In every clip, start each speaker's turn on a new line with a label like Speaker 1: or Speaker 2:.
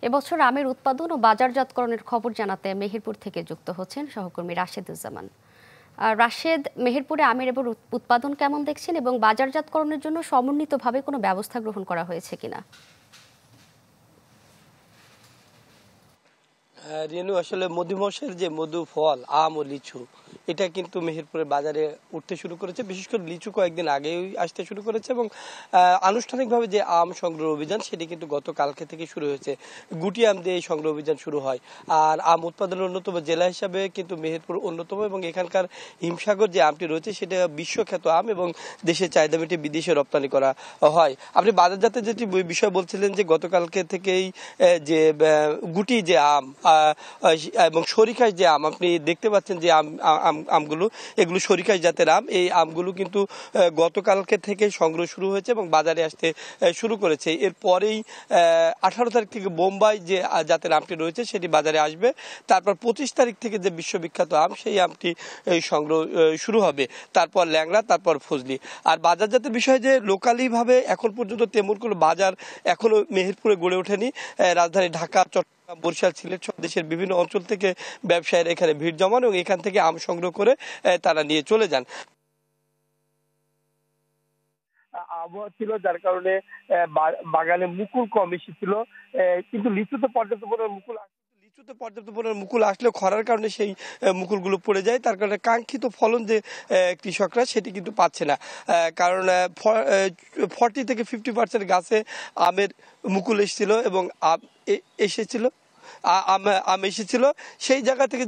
Speaker 1: এবছর আমের উৎপাদন ও বাজারজাতকরণের খবর জানাতে মেহেরপুর থেকে যুক্ত হচ্ছেন সহকর্মী রাশেদুজ্জামান। রাশেদ, মেহেরপুরে আমের এবার উৎপাদন কেমন দেখছেন এবং বাজারজাতকরণের জন্য সমন্বিতভাবে কোনো ব্যবস্থা গ্রহণ করা হয়েছে কিনা?
Speaker 2: রেনু, আসলে মধুমসের যে মধু ফল আম ও লিচু, এটা কিন্তু মেহেরপুরের বাজারে উঠতে শুরু করেছে। বিশেষ করে লিচু কয়েকদিন আগেই আসতে শুরু করেছে এবং আনুষ্ঠানিকভাবে যে আম সংগ্রহ অভিযান সেটি কিন্তু গতকালকে থেকে শুরু হয়েছে। গুটি আম দিয়ে এই সংগ্রহ অভিযান শুরু হয়। আর আম উৎপাদনের অন্যতম জেলা হিসাবে কিন্তু মেহেরপুর অন্যতম এবং এখানকার হিমসাগর যে আমটি রয়েছে সেটা বিশ্বখ্যাত আম এবং দেশের চাহিদা মেটে বিদেশে রপ্তানি করা হয়। আপনি বাজারজাতের যেটি বিষয় বলছিলেন যে গতকালকে থেকেই যে গুটি যে আম এবং সরিষার যে আম আপনি দেখতে পাচ্ছেন যে আমগুলো, এগুলো সরিষা জাতের আম। এই আমগুলো কিন্তু গতকালকে থেকে সংগ্রহ শুরু হয়েছে এবং বাজারে আসতে শুরু করেছে। এরপরেই 18 তারিখ থেকে বোম্বাই যে জাতের আমটি রয়েছে সেটি বাজারে আসবে। তারপর 25 তারিখ থেকে যে বিশ্ববিখ্যাত আম সেই আমটি সংগ্রহ শুরু হবে। তারপর ল্যাংড়া, তারপর ফজলি। আর বাজারজাতের বিষয়ে যে লোকালি ভাবে এখন পর্যন্ত তেমন কোনো বাজার এখনো মেহেরপুরে গড়ে ওঠেনি। রাজধানী ঢাকা, বরিশাল, সিলেট সহ দেশের বিভিন্ন অঞ্চল থেকে ব্যবসায়ীরা এখানে ভিড় জমান এবং এখান থেকে আম সংগ্রহ করে তারা নিয়ে চলে যান। আবহাওয়া ছিল যার কারণে বাগানে মুকুল কম এসেছিল, কিন্তু লিচুতে পর্যাপ্ত পরিমাণে মুকুল আসলেও খরার কারণে সেই মুকুলগুলো পড়ে যায়। তার কারণে কাঙ্ক্ষিত ফলন যে কৃষকরা সেটি কিন্তু পাচ্ছে না। কারণ 40 থেকে 50% গাছে আমের মুকুল এসেছিল এবং এসেছিল আম এসেছিল। সেই জায়গা থেকে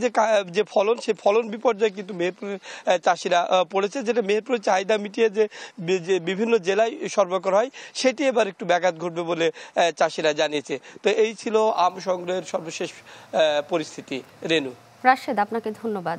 Speaker 2: যে ফলন, সেই ফলন বিপর্যয় কিন্তু মেহেরপুরের চাষিরা পড়েছে, যেটা মেহেরপুরের চাহিদা মিটিয়ে যে বিভিন্ন জেলায় সরবরাহ করা হয় সেটি এবার একটু ব্যাঘাত ঘটবে বলে চাষিরা জানিয়েছে। তো এই ছিল আম সংগ্রহের সর্বশেষ পরিস্থিতি। রেনু।
Speaker 1: রাশেদ, আপনাকে ধন্যবাদ।